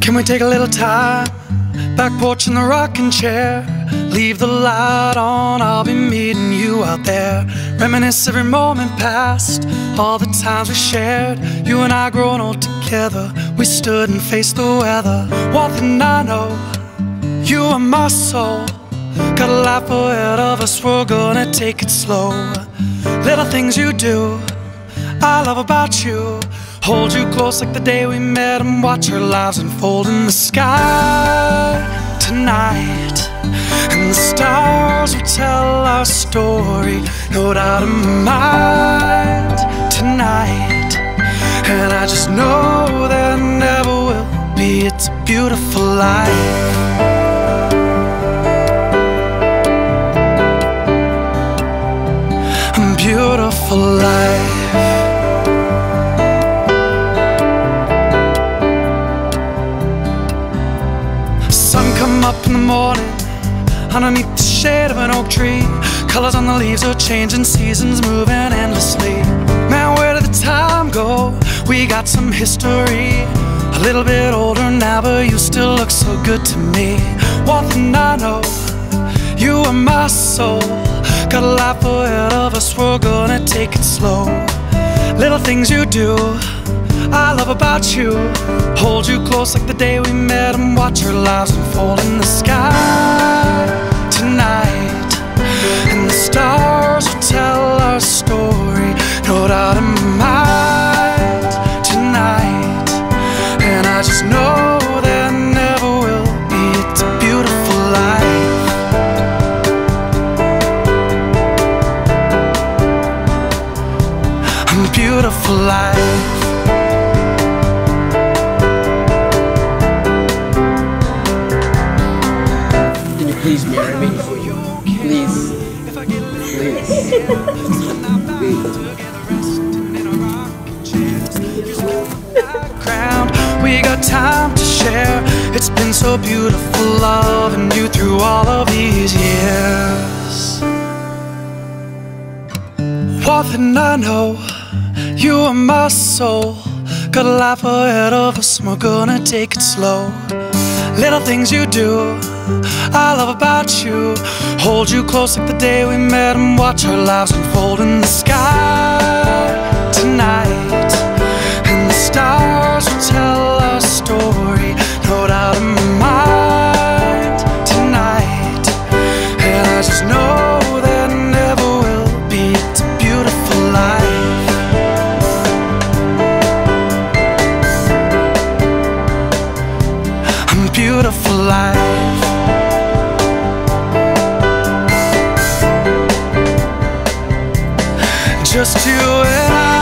Can we take a little time? Back porch in the rocking chair. Leave the light on, I'll be meeting you out there. Reminisce every moment past, all the times we shared. You and I growing old together, we stood and faced the weather. One thing I know, you are my soul. Got a life ahead of us, we're gonna take it slow. Little things you do, I love about you. Hold you close like the day we met and watch our lives unfold in the sky tonight. And the stars will tell our story, no doubt in my mind tonight. And I just know there never will be, it's a beautiful life. A beautiful life. Come up in the morning, underneath the shade of an oak tree. Colors on the leaves are changing, seasons moving endlessly. Man, where did the time go? We got some history. A little bit older now, but you still look so good to me. One thing I know, you are my soul. Got a life ahead of us, we're gonna take it slow. Little things you do, I love about you. Hold you close like the day we met and watch our lives unfold in the sky tonight. And the stars will tell our story, no doubt in my mind tonight. And I just know there never will be, it's a beautiful life. A beautiful life. Please marry me. Please. We got time to share. It's been so beautiful loving you through all of these years. One thing I know, you are my soul. Got a life ahead of us, and we're gonna take it slow. Little things you do, I love about you. Hold you close like the day we met and watch our lives unfold in the sky tonight. And the stars will tell our story, no doubt in my mind tonight. And I just know there never will be, it's a beautiful life. A beautiful life. Just you and I.